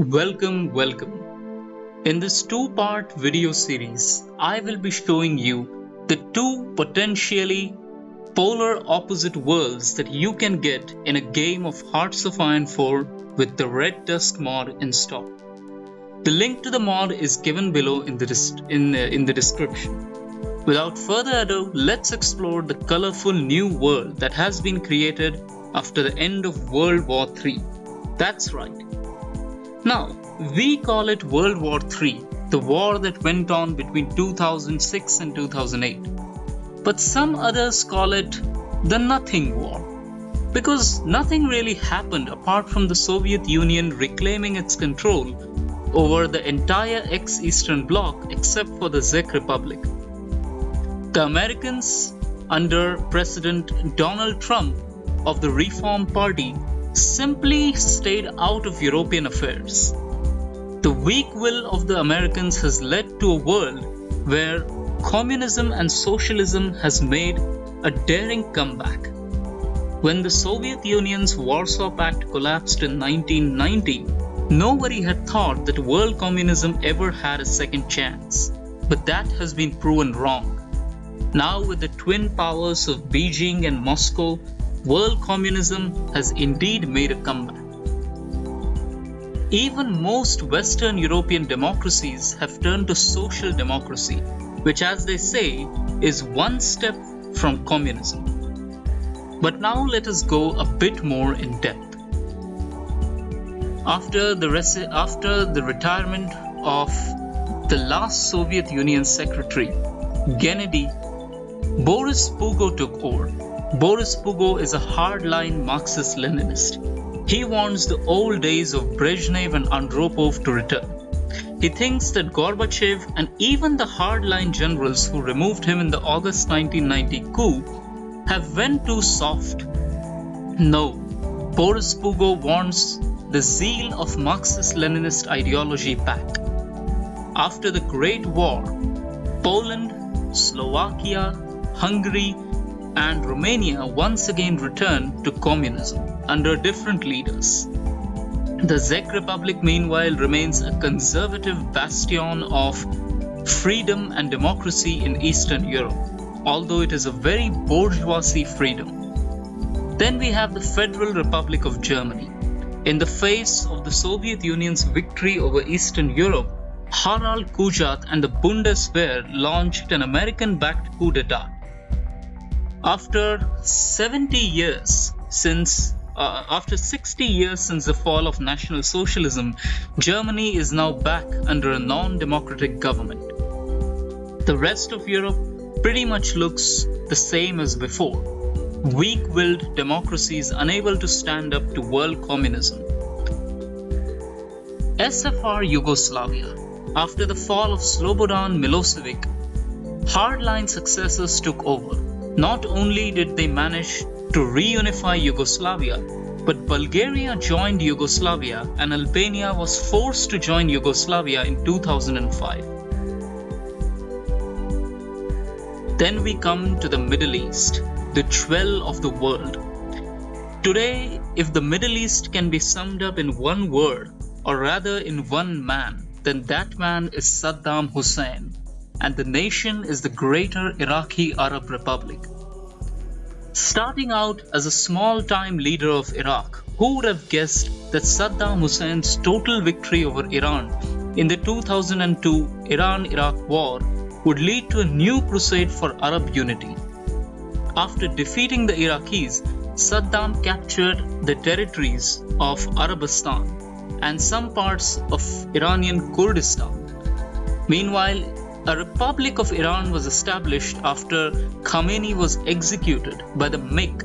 Welcome. In this two-part video series, I will be showing you the two potentially polar opposite worlds that you can get in a game of Hearts of Iron 4 with the Red Dusk mod installed. The link to the mod is given below in the description. Without further ado, let's explore the colorful new world that has been created after the end of World War III. That's right. Now, we call it World War III, the war that went on between 2006 and 2008. But some others call it the Nothing War, because nothing really happened apart from the Soviet Union reclaiming its control over the entire ex-Eastern Bloc except for the Czech Republic. The Americans, under President Donald Trump of the Reform Party, simply stayed out of European affairs. The weak will of the Americans has led to a world where communism and socialism has made a daring comeback. When the Soviet Union's Warsaw Pact collapsed in 1990, nobody had thought that world communism ever had a second chance. But that has been proven wrong. Now, with the twin powers of Beijing and Moscow, world communism has indeed made a comeback. Even most Western European democracies have turned to social democracy, which, as they say, is one step from communism. But now let us go a bit more in depth. After the retirement of the last Soviet Union secretary, Gennady, Boris Pugo took over. Boris Pugo is a hardline Marxist-Leninist. He wants the old days of Brezhnev and Andropov to return. He thinks that Gorbachev and even the hardline generals who removed him in the August 1990 coup have went too soft. No, Boris Pugo wants the zeal of Marxist-Leninist ideology back. After the Great War, Poland, Slovakia, Hungary, and Romania once again returned to communism under different leaders. The Czech Republic, meanwhile, remains a conservative bastion of freedom and democracy in Eastern Europe, although it is a very bourgeoisie freedom. Then we have the Federal Republic of Germany. In the face of the Soviet Union's victory over Eastern Europe, Harald Kujat and the Bundeswehr launched an American-backed coup d'etat. After 60 years since the fall of National Socialism, Germany is now back under a non-democratic government. The rest of Europe pretty much looks the same as before. Weak-willed democracies unable to stand up to world communism. SFR Yugoslavia. After the fall of Slobodan Milosevic, hardline successors took over. Not only did they manage to reunify Yugoslavia, but Bulgaria joined Yugoslavia and Albania was forced to join Yugoslavia in 2005. Then we come to the Middle East, the jewel of the world. Today, if the Middle East can be summed up in one word, or rather in one man, then that man is Saddam Hussein, and the nation is the Greater Iraqi Arab Republic. Starting out as a small-time leader of Iraq, who would have guessed that Saddam Hussein's total victory over Iran in the 2002 Iran-Iraq war would lead to a new crusade for Arab unity. After defeating the Iraqis, Saddam captured the territories of Arabistan and some parts of Iranian Kurdistan. Meanwhile, a Republic of Iran was established after Khamenei was executed by the MIK.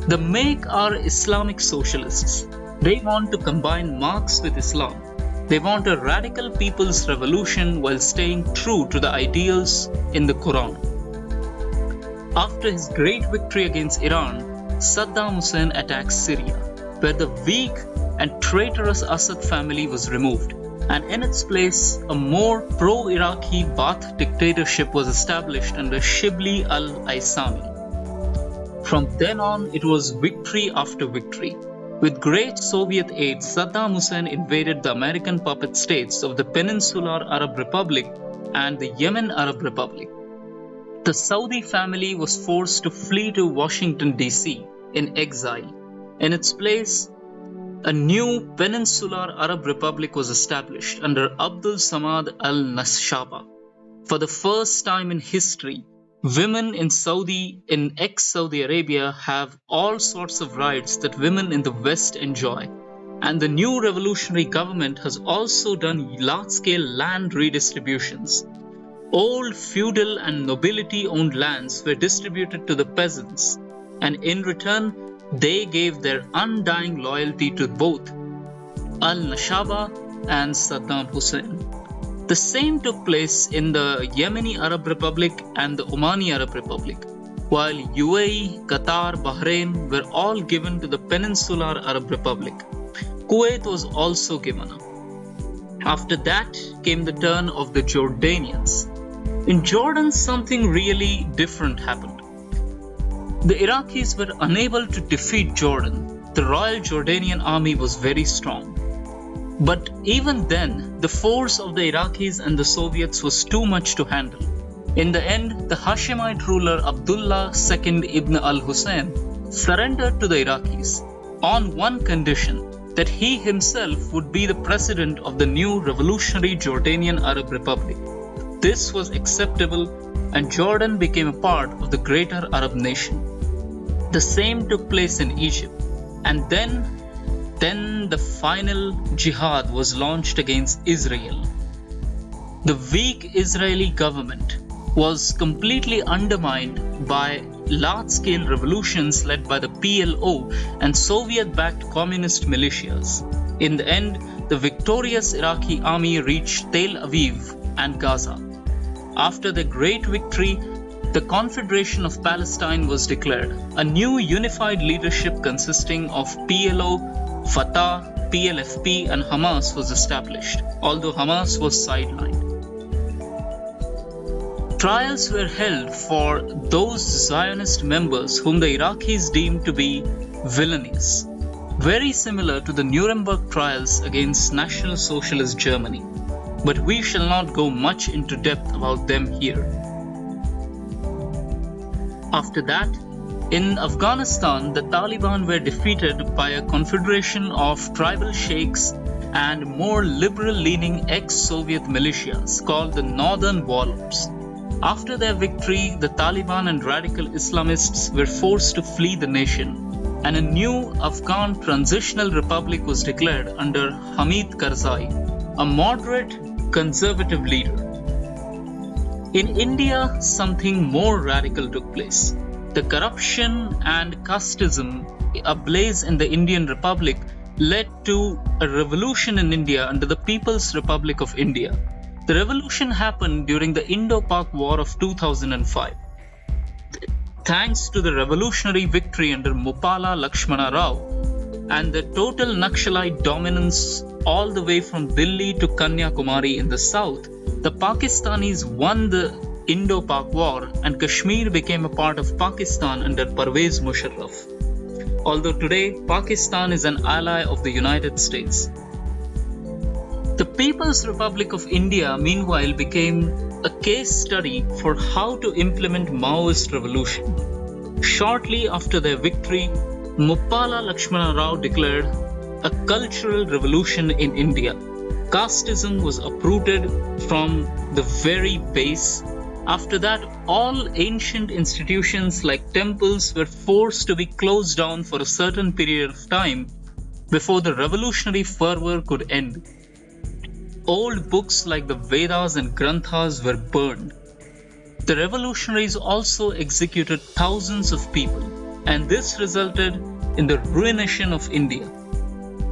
The MIK are Islamic socialists. They want to combine Marx with Islam. They want a radical people's revolution while staying true to the ideals in the Quran. After his great victory against Iran, Saddam Hussein attacked Syria, where the weak and traitorous Assad family was removed, and in its place, a more pro-Iraqi Baath dictatorship was established under Shibli al-Aysami. From then on, it was victory after victory. With great Soviet aid, Saddam Hussein invaded the American puppet states of the Peninsular Arab Republic and the Yemen Arab Republic. The Saudi family was forced to flee to Washington, D.C. in exile. In its place, a new Peninsular Arab Republic was established under Abdul Samad al-Nashaba. For the first time in history, women in ex-Saudi Arabia have all sorts of rights that women in the West enjoy. And the new revolutionary government has also done large-scale land redistributions. Old feudal and nobility-owned lands were distributed to the peasants, and in return, they gave their undying loyalty to both al-Nashaba and Saddam Hussein. The same took place in the Yemeni Arab Republic and the Omani Arab Republic, while UAE, Qatar, Bahrain were all given to the Peninsular Arab Republic. Kuwait was also given up. After that came the turn of the Jordanians. In Jordan, something really different happened. The Iraqis were unable to defeat Jordan. The Royal Jordanian army was very strong. But even then, the force of the Iraqis and the Soviets was too much to handle. In the end, the Hashemite ruler Abdullah II ibn al-Hussein surrendered to the Iraqis on one condition, that he himself would be the president of the new revolutionary Jordanian Arab Republic. This was acceptable, and Jordan became a part of the greater Arab nation. The same took place in Egypt, and then the final jihad was launched against Israel. The weak Israeli government was completely undermined by large-scale revolutions led by the PLO and Soviet-backed communist militias. In the end, the victorious Iraqi army reached Tel Aviv and Gaza. After the great victory, the Confederation of Palestine was declared. A new unified leadership consisting of PLO, Fatah, PLFP and Hamas was established, although Hamas was sidelined. Trials were held for those Zionist members whom the Iraqis deemed to be villainous, very similar to the Nuremberg trials against National Socialist Germany. But we shall not go much into depth about them here. After that, in Afghanistan, the Taliban were defeated by a confederation of tribal sheikhs and more liberal-leaning ex-Soviet militias called the Northern Warlords. After their victory, the Taliban and radical Islamists were forced to flee the nation, and a new Afghan transitional republic was declared under Hamid Karzai, a moderate conservative leader. In India, something more radical took place. The corruption and casteism ablaze in the Indian Republic led to a revolution in India under the People's Republic of India. The revolution happened during the Indo-Pak War of 2005. Thanks to the revolutionary victory under Mupala Lakshmana Rao and the total Naxalite dominance all the way from Delhi to Kanyakumari in the south, the Pakistanis won the Indo-Pak War and Kashmir became a part of Pakistan under Parvez Musharraf. Although today Pakistan is an ally of the United States. The People's Republic of India meanwhile became a case study for how to implement Maoist revolution. Shortly after their victory, Mupala Lakshmana Rao declared a cultural revolution in India. Casteism was uprooted from the very base. After that, all ancient institutions like temples were forced to be closed down for a certain period of time before the revolutionary fervor could end. Old books like the Vedas and Granthas were burned. The revolutionaries also executed thousands of people, and this resulted in the ruination of India.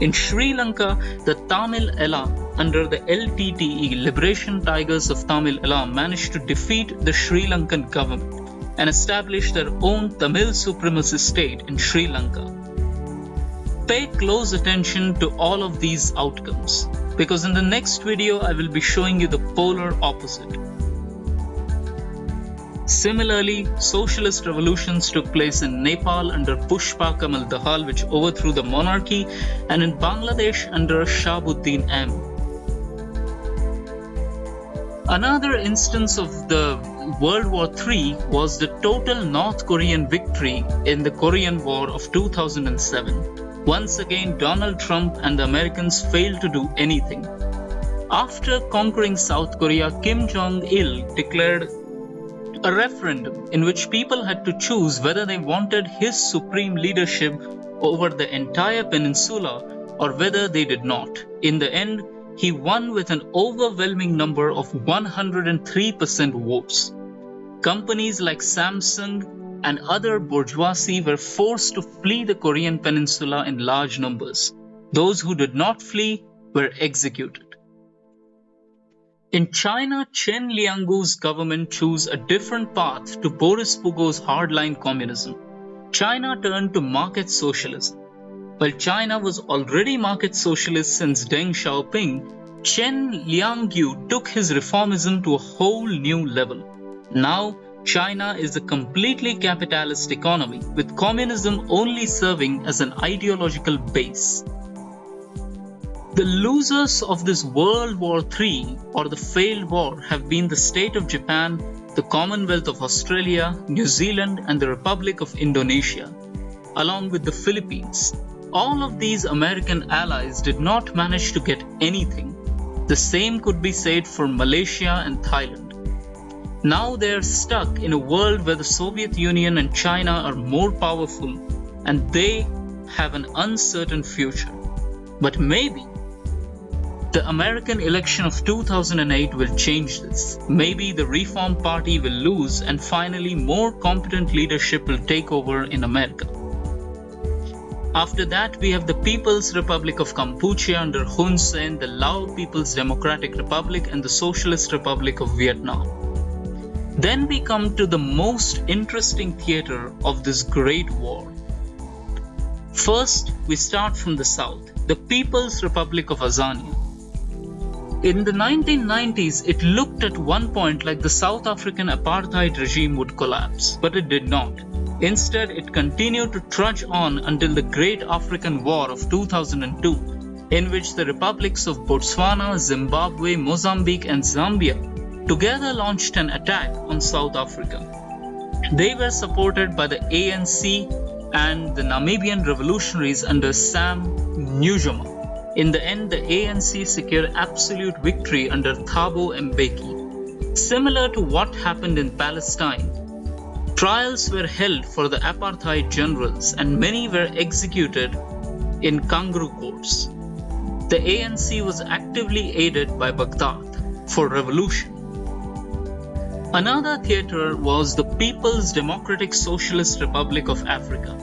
In Sri Lanka, the Tamil Elam under the LTTE, Liberation Tigers of Tamil Elam, managed to defeat the Sri Lankan government and establish their own Tamil supremacist state in Sri Lanka. Pay close attention to all of these outcomes, because in the next video I will be showing you the polar opposite. Similarly, socialist revolutions took place in Nepal under Pushpa Kamal Dahal, which overthrew the monarchy, and in Bangladesh under Shahabuddin Ahmed. Another instance of the World War III was the total North Korean victory in the Korean War of 2007. Once again, Donald Trump and the Americans failed to do anything. After conquering South Korea, Kim Jong-il declared a referendum in which people had to choose whether they wanted his supreme leadership over the entire peninsula or whether they did not. In the end, he won with an overwhelming number of 103% votes. Companies like Samsung and other bourgeoisie were forced to flee the Korean peninsula in large numbers. Those who did not flee were executed. In China, Chen Lianggu's government chose a different path to Boris Pugo's hardline communism. China turned to market socialism. While China was already market socialist since Deng Xiaoping, Chen Lianggu took his reformism to a whole new level. Now, China is a completely capitalist economy, with communism only serving as an ideological base. The losers of this World War III, or the failed war, have been the State of Japan, the Commonwealth of Australia, New Zealand, and the Republic of Indonesia, along with the Philippines. All of these American allies did not manage to get anything. The same could be said for Malaysia and Thailand. Now they are stuck in a world where the Soviet Union and China are more powerful and they have an uncertain future. But maybe the American election of 2008 will change this. Maybe the Reform Party will lose and finally more competent leadership will take over in America. After that, we have the People's Republic of Cambodia under Hun Sen, the Lao People's Democratic Republic, and the Socialist Republic of Vietnam. Then we come to the most interesting theater of this great war. First, we start from the south, the People's Republic of Azania. In the 1990s, it looked at one point like the South African apartheid regime would collapse, but it did not. Instead, it continued to trudge on until the Great African War of 2002, in which the republics of Botswana, Zimbabwe, Mozambique, and Zambia together launched an attack on South Africa. They were supported by the ANC and the Namibian revolutionaries under Sam Nujoma. In the end, the ANC secured absolute victory under Thabo Mbeki. Similar to what happened in Palestine, trials were held for the apartheid generals and many were executed in kangaroo courts. The ANC was actively aided by Baghdad for revolution. Another theater was the People's Democratic Socialist Republic of Africa.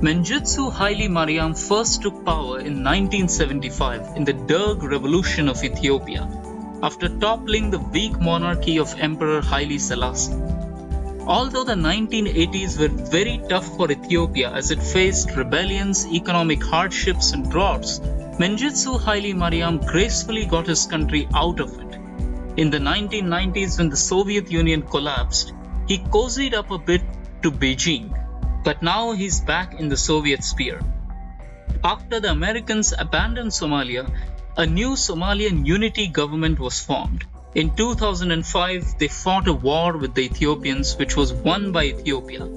Mengistu Haile Mariam first took power in 1975 in the Derg Revolution of Ethiopia, after toppling the weak monarchy of Emperor Haile Selassie. Although the 1980s were very tough for Ethiopia as it faced rebellions, economic hardships, and droughts, Mengistu Haile Mariam gracefully got his country out of it. In the 1990s, when the Soviet Union collapsed, he cozied up a bit to Beijing, but now he's back in the Soviet sphere. After the Americans abandoned Somalia, a new Somalian unity government was formed. In 2005, they fought a war with the Ethiopians, which was won by Ethiopia.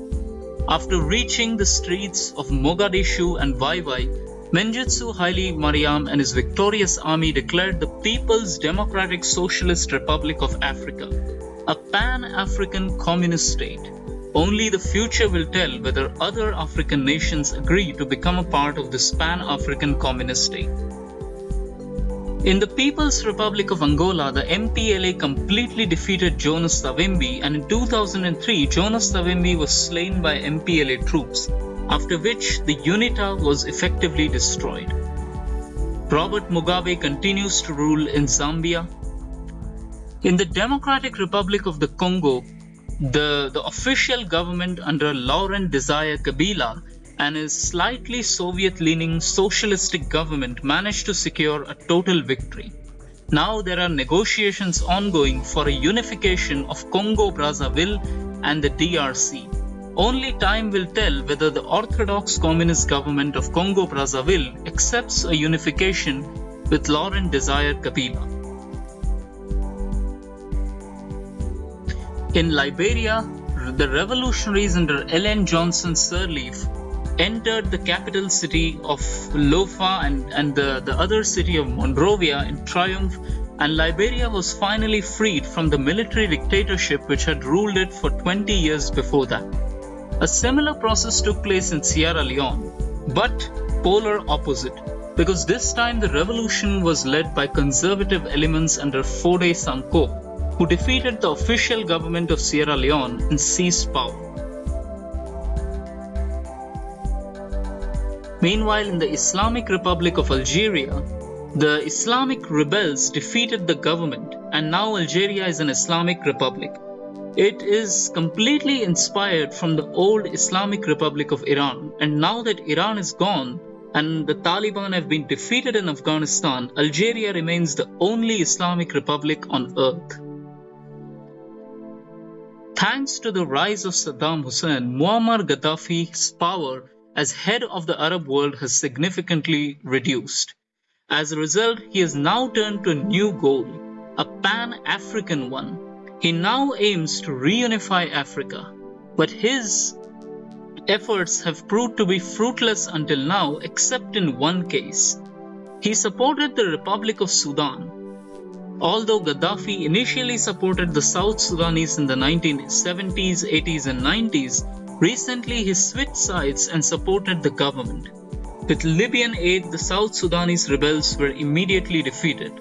After reaching the streets of Mogadishu and Waiwai, Mengistu Haile Mariam and his victorious army declared the People's Democratic Socialist Republic of Africa, a pan-African communist state. Only the future will tell whether other African nations agree to become a part of this pan-African communist state. In the People's Republic of Angola, the MPLA completely defeated Jonas Savimbi, and in 2003, Jonas Savimbi was slain by MPLA troops, after which the UNITA was effectively destroyed. Robert Mugabe continues to rule in Zambia. In the Democratic Republic of the Congo, the official government under Laurent Desire Kabila and his slightly Soviet-leaning socialistic government managed to secure a total victory. Now there are negotiations ongoing for a unification of Congo-Brazzaville and the DRC. Only time will tell whether the Orthodox Communist government of Congo-Brazzaville accepts a unification with Laurent Desire Kabila. In Liberia, the revolutionaries under Ellen Johnson Sirleaf entered the capital city of Lofa and the other city of Monrovia in triumph, and Liberia was finally freed from the military dictatorship which had ruled it for 20 years before that. A similar process took place in Sierra Leone, but polar opposite, because this time the revolution was led by conservative elements under Fode Sanko, who defeated the official government of Sierra Leone and seized power. Meanwhile, in the Islamic Republic of Algeria, the Islamic rebels defeated the government, and now Algeria is an Islamic republic. It is completely inspired from the old Islamic Republic of Iran, and now that Iran is gone and the Taliban have been defeated in Afghanistan, Algeria remains the only Islamic republic on earth. Thanks to the rise of Saddam Hussein, Muammar Gaddafi's power as head of the Arab world has significantly reduced. As a result, he has now turned to a new goal, a pan-African one. He now aims to reunify Africa, but his efforts have proved to be fruitless until now, except in one case. He supported the Republic of Sudan. Although Gaddafi initially supported the South Sudanese in the 1970s, 80s and 90s, recently he switched sides and supported the government. With Libyan aid, the South Sudanese rebels were immediately defeated.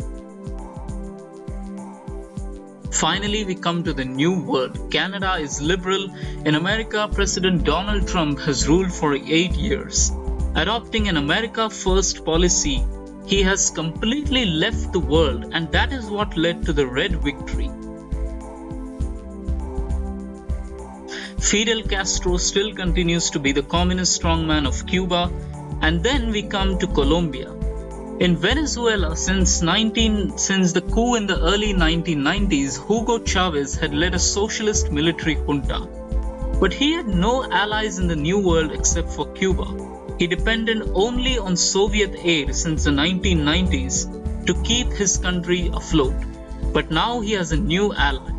Finally, we come to the new world. Canada is liberal. In America, President Donald Trump has ruled for 8 years. Adopting an America First policy, he has completely left the world, and that is what led to the Red Victory. Fidel Castro still continues to be the communist strongman of Cuba, and then we come to Colombia. In Venezuela, since the coup in the early 1990s, Hugo Chavez had led a socialist military junta. But he had no allies in the New World except for Cuba. He depended only on Soviet aid since the 1990s to keep his country afloat. But now he has a new ally.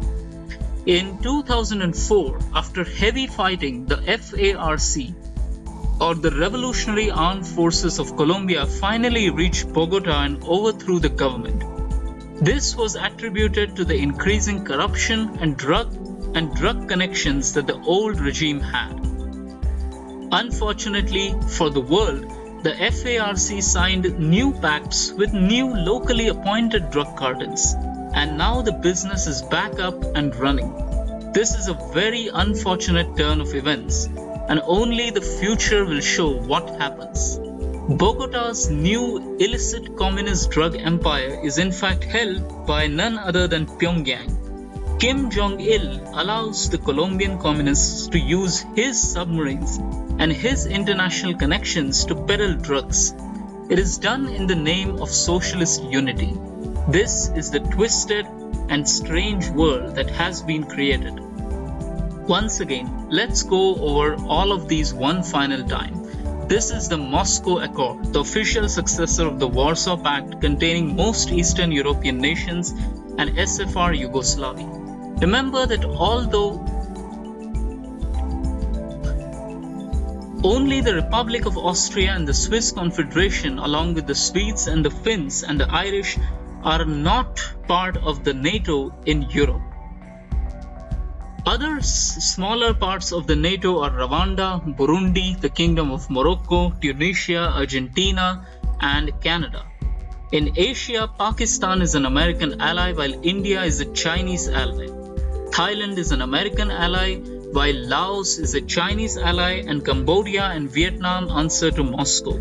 In 2004, after heavy fighting, the FARC, or the Revolutionary Armed Forces of Colombia, finally reached Bogota and overthrew the government. This was attributed to the increasing corruption and drug connections that the old regime had. Unfortunately for the world, the FARC signed new pacts with new locally appointed drug cartels, and now the business is back up and running. This is a very unfortunate turn of events, and only the future will show what happens. Bogota's new illicit communist drug empire is in fact held by none other than Pyongyang. Kim Jong-il allows the Colombian communists to use his submarines and his international connections to peddle drugs. It is done in the name of socialist unity. This is the twisted and strange world that has been created. Once again, let's go over all of these one final time. This is the Moscow Accord, the official successor of the Warsaw Pact containing most Eastern European nations and SFR Yugoslavia. Remember that although only the Republic of Austria and the Swiss Confederation, along with the Swedes and the Finns and the Irish, are not part of the NATO in Europe. Other smaller parts of the NATO are Rwanda, Burundi, the Kingdom of Morocco, Tunisia, Argentina, and Canada. In Asia, Pakistan is an American ally while India is a Chinese ally. Thailand is an American ally while Laos is a Chinese ally, and Cambodia and Vietnam answer to Moscow.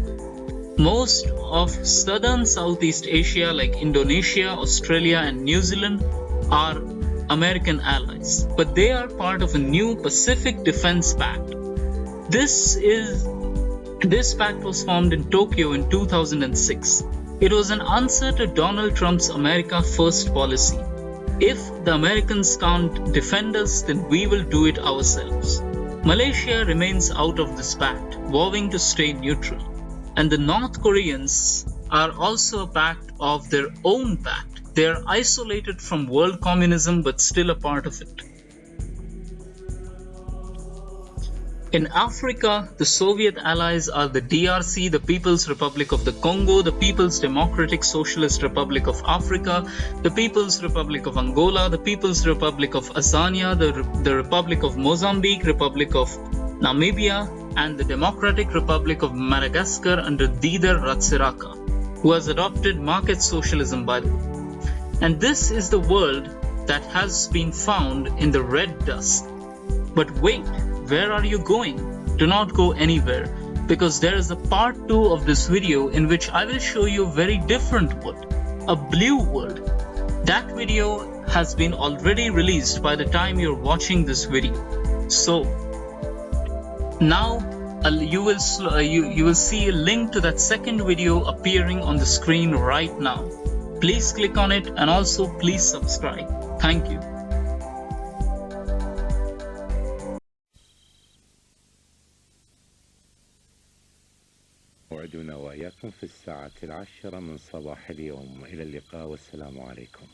Most of southern Southeast Asia like Indonesia, Australia, and New Zealand are American allies, but they are part of a new Pacific Defense Pact. This pact was formed in Tokyo in 2006. It was an answer to Donald Trump's America First policy. If the Americans can't defend us, then we will do it ourselves. Malaysia remains out of this pact, vowing to stay neutral. And the North Koreans are also a pact of their own pact. They are isolated from world communism but still a part of it. In Africa, the Soviet allies are the DRC, the People's Republic of the Congo, the People's Democratic Socialist Republic of Africa, the People's Republic of Angola, the People's Republic of Azania, the Republic of Mozambique, Republic of Namibia, and the Democratic Republic of Madagascar under Dider Ratsiraka, who has adopted market socialism, by the way. And this is the world that has been found in the red dusk. But wait, where are you going? Do not go anywhere, because there is a part 2 of this video in which I will show you a very different world, a blue world. That video has been already released by the time you're watching this video. So now you will see a link to that second video appearing on the screen right now. Please click on it, and also please subscribe. Thank you. موعدنا وإياكم في الساعة 10 من صباح اليوم. إلى اللقاء والسلام عليكم.